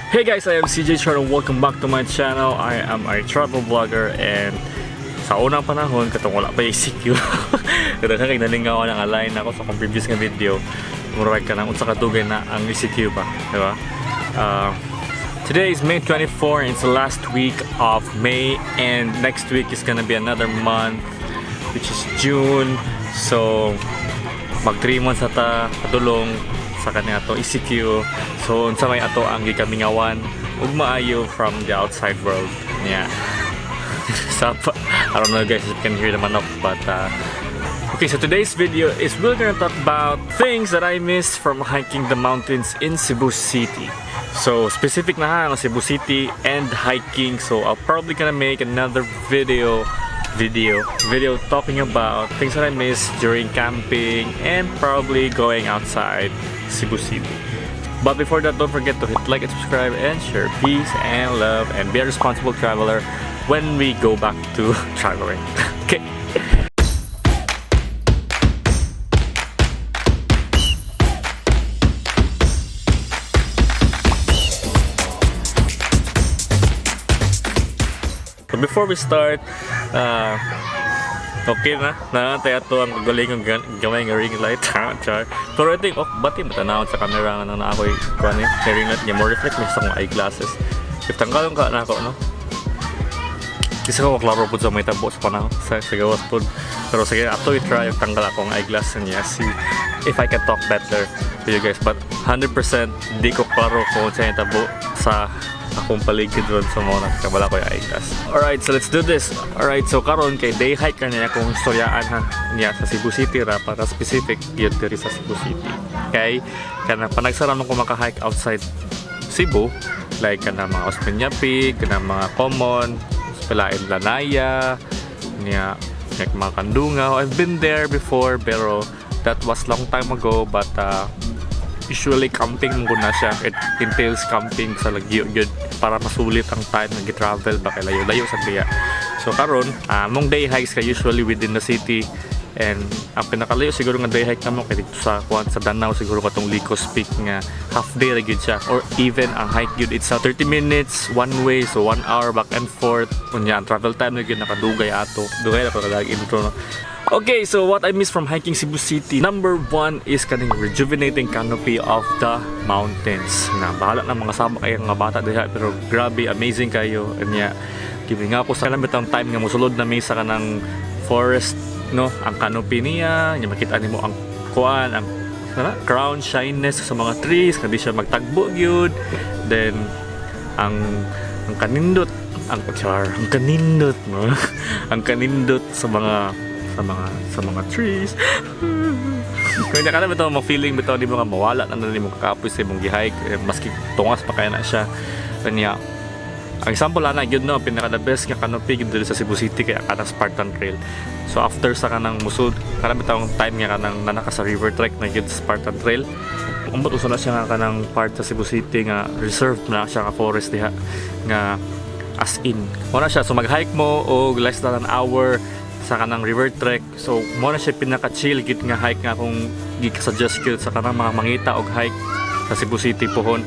Hey guys, I am CJ and welcome back to my channel. I am a travel vlogger and sa unang panahon, katong wala pa ECQ. Kada kay nalingaw ng align ako sa previous nga video. Murag ka nang unsa ka dugay na ang ECQ pa, di ba? Today is May 24 and it's the last week of May and next week is gonna be another month which is June. So mag 3 months ata padulong sa kanya ato ECQ. So unsa may ato ang gikamingawan ug maayo from the outside world. Yeah. So, I don't know guys if you can hear the manok, but okay, so today's video is we're gonna talk about things that I missed from hiking the mountains in Cebu City. So specific na ang Cebu City and hiking. So I'll probably gonna make another video talking about things that I missed during camping and probably going outside Cebu City. But before that, don't forget to hit like and subscribe and share. Peace and love and be a responsible traveler when we go back to traveling. Okay. But before we start, okay na tayo ito ang galing ng gamay ng ring light. Char. Pero I think, bati matanawad sa camera nga na ako'y ring light niya. More reflect niya sa akong eyeglasses. If tanggalong ka na ako, no? Isa ko maklaro po sa may tabo sa panahon sa gawas po. Pero sige, ato i-try yung tanggal akong eyeglasses niya. See if I can talk better to you guys. But 100% di ko klaro kung sa yung tabo sa akong paligid ron sa mga nakabala ko yung eyeglass. Alright, so let's do this. Alright, so karon kay day hike na niya kung istoryaan niya sa Cebu City ra para specific yun diri sa Cebu City. Okay? Kana panagsara mo kung maka-hike outside Cebu, like kana mga Osmeña Peak, kana mga common, Palain Lanaya, niya like mga Kandungaw. I've been there before pero that was long time ago, but usually camping mo na siya. It entails camping sa lagyo yun para masulit ang time na gi-travel ba kay layo-layo sa biya. So karon, mong day hikes ka usually within the city, and ang pinakalayo siguro nga day hike namo kay dito sa Danao siguro katong Licos Peak nga half day ra gyud siya, or even ang hike gyud it's 30 minutes one way, so 1 hour back and forth. Unya ang travel time na gyud nakadugay ato. Dugay na pagkalag intro no. Okay, so what I miss from hiking Cebu City, number 1 is kaning rejuvenating canopy of the mountains. Na bahala na mga sabak ay mga bata diha, pero grabe amazing kayo. Anya giving ako sa kanang time nga mosulod na may sa kanang forest, no, ang canopy niya, nya makita nimo ang kuan, ang crown shyness sa mga trees, kadi siya magtagbo gyud. Then ang kanindot, ang kanindot, no? Ang kanindot sa mga trees. Kaya ka na bitaw mo feeling bitaw di mo nga mawala na nali mo kakapoy sa imong gi-hike, maski tungas pa kaya na siya. Kanya ang example ana gyud no, pinaka the best nga canopy gyud diri sa Cebu City kaya kanang Spartan Trail. So after sa kanang musud, kana bitaw time nga kanang nanaka sa river trek na gyud Spartan Trail. Umbot usa na siya nga kanang part sa Cebu City nga reserved na siya ka forest diha nga as in. Wala siya, so mag-hike mo og less than an hour sa kanang river trek. So mo na siya pinaka-chill gid nga hike nga kung gi-suggest gyud sa kanang mga mangita og hike sa Cebu City pohon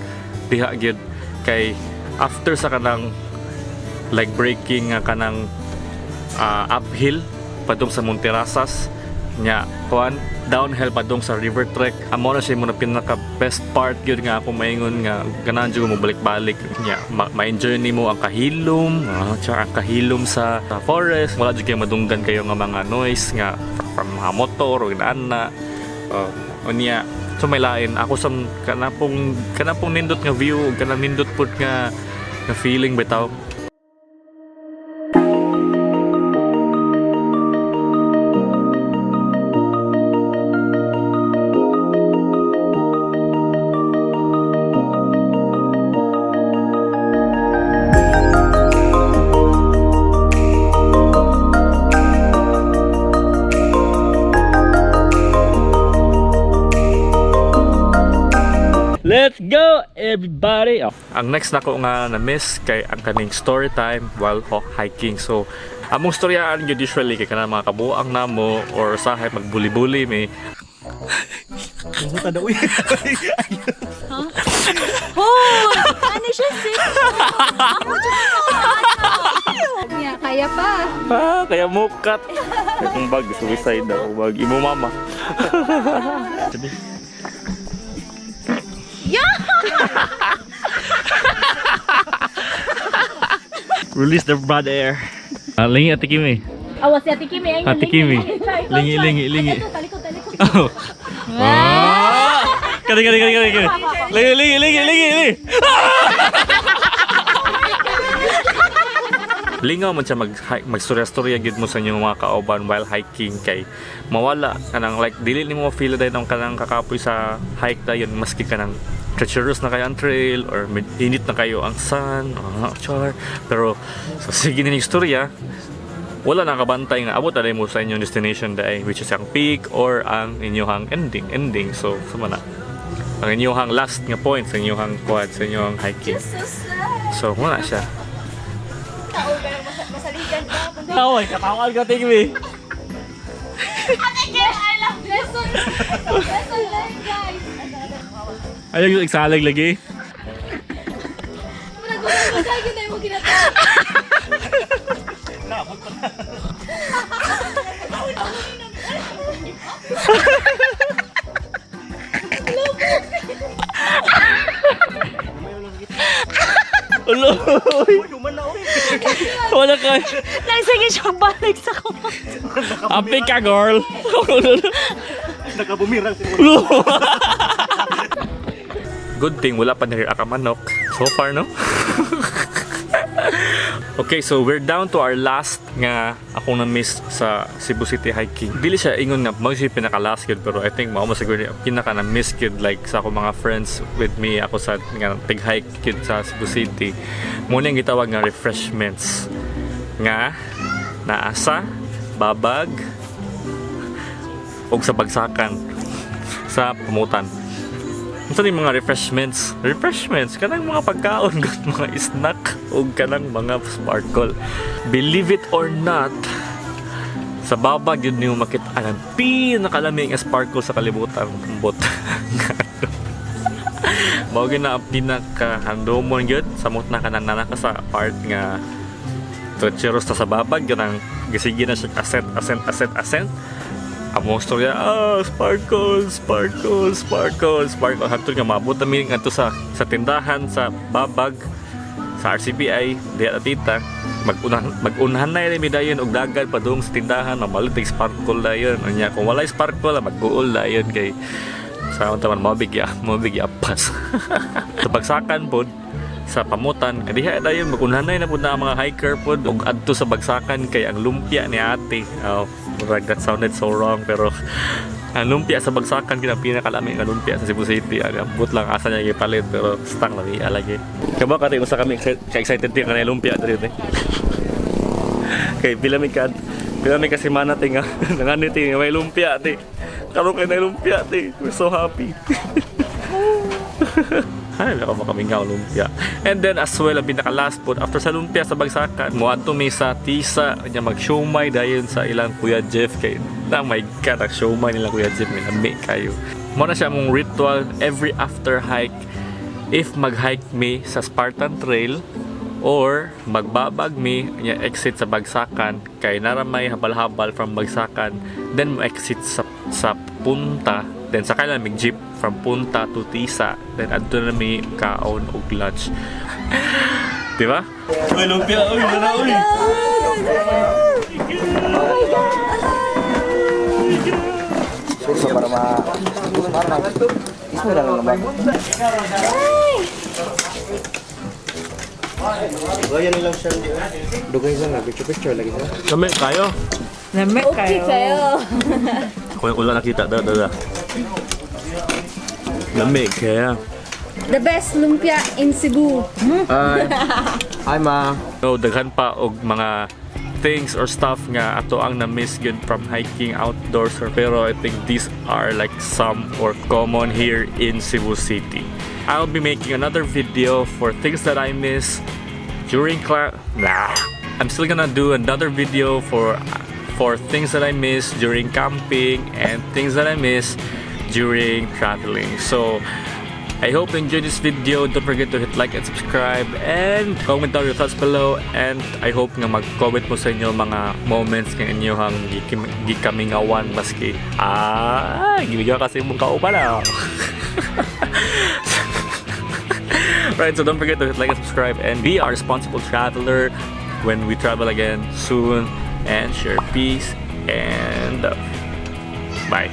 diha gyud kay after sa kanang like breaking nga kanang uphill padung sa Monterasas nya kuan downhill padung sa river trek, amo na siya mo na pinaka best part gyud nga ako maingon nga ganahan jud mo balik-balik nya ma-enjoy nimo ang kahilom, ang kahilom sa forest. Wala jud kay madunggan kayo nga mga noise nga from mga motor o inaana unya. So may lain ako sa kanapong nindot nga view, kanang nindot pud nga feeling bitaw. Let's go everybody! Ang next nako nga na-miss kay ang kaning story time while hiking. So among storyaan yun usually kay kanang mga kabuang namo or usahay magbuli-buli may Pumunta daw yun. Oh! Ano siya Yeah, kaya pa. Kaya mukat. Kung bag, suicide daw. Bag, imo mama. Sabi. Release the bad air. Lingi Ate Kimi. Awas si Ate Kimi. Ayun, Ate Kimi. Lingi. Talikod. Oh. Kali. Lingi. Lingaw man siya magstorya-storya gid mo sa inyong mga kauban while hiking kay mawala kanang like dili nimo feel dahil ang kanang kakapoy sa hike dayon maski kanang treacherous na kayo ang trail or init na kayo ang sun char pero sa sige ning istorya wala nang kabantay nga abot alay mo sa inyong destination dai which is ang peak or ang inyong ending so sumana ang inyong last nga point sa inyong quad sa inyong hiking so wala siya. Away, katawan ka, Tigmi. I love lesson learned, guys. Ayaw yung iksalag lagi. Masaya tayo mo ginatawa. Ulo! Wala ka! Nagsige siyang balik sa kumang. Api ka, girl! Nakabumirang si Good thing, wala pa nahira ka manok. So far, no? Okay, so we're down to our last nga akong na-miss sa Cebu City hiking. Dili siya ingon nga mo siya pinaka-last yun, pero I think mao mo siguro pinaka na-miss yun like sa akong mga friends with me ako sa nga tig-hike yun sa Cebu City. Muna yung gitawag nga refreshments nga naasa, babag o sa bagsakan sa pamutan. Ito yung mga refreshments kanang mga pagkaon mga snack o kanang mga sparkle. Believe it or not, sa babag yun niyo makita ang pinakalamig nga sparkle sa kalibutan bot. Mao gyud na ang pinakahandomon gyud samot na kanang nanaka sa part nga treacherous ta sa babag kanang gisige na siya ascent. Among storya, sparkle. Hantod nga maabot namin nga sa tindahan, sa babag, sa RCPI, diya tita. Mag-unahan na yun dayon og dagan pa doon sa tindahan, mamalutig sparkle dayon. Anya, kung wala sparkle, mag-uol dayon kay sa taman mabigya pas. Sa bagsakan po, sa pamutan, kadiha dayon mag-unahan na po na mga hiker po og adto sa bagsakan kay ang lumpia ni ate. That sounded so wrong pero ang lumpia sa bagsakan pinakalamig ang lumpia sa Cebu City but lang asa niya ipalit pero stang lami lagi kaba ka tayo sa kami ka-excited din kanay lumpia dito kay pila mi ka semana tinga nanganiti may lumpia ti karon kay na lumpia ti we're so happy. Ay, wala ka makaming nga lumpia. And then as well, ang pinaka-last po, after sa lumpia sa bagsakan, muadto may sa tisa, niya mag-siomay dayon sa ilang Kuya Jeff. Kay, my God, ang siomay nilang Kuya Jeff, may nami kayo. Muna siya mong ritual every after hike. If mag-hike me sa Spartan Trail, or magbabag me, niya exit sa bagsakan, kay naramay habal-habal from bagsakan, then mo-exit sa punta, then sakay lang may jeep from Punta to Tisa. Then adto na may kaon o lunch. Diba? Uy, lumpia! Uy, wala! Uy! So para ismo lang naman. Gaya nilang siya. Dugay lang na picture lagi sa. Kami kayo. Namek kayo. Ako yung ulan nakita. Dada. Lamig kaya. The best lumpia in Cebu. Hi ma. So, daghan pa og mga things or stuff nga ato ang na-miss yun from hiking outdoors pero I think these are like some or common here in Cebu City. I'll be making another video for things that I miss during I'm still gonna do another video for things that I miss during camping and things that I miss during traveling. So I hope you enjoyed this video. Don't forget to hit like and subscribe and comment down your thoughts below. And I hope nga mag-comment mo sa inyo mga moments ng inyong gikamingawan maski gibigyan kasi mong kauban na. Right, so don't forget to hit like and subscribe and be a responsible traveler when we travel again soon, and share peace and love. Bye.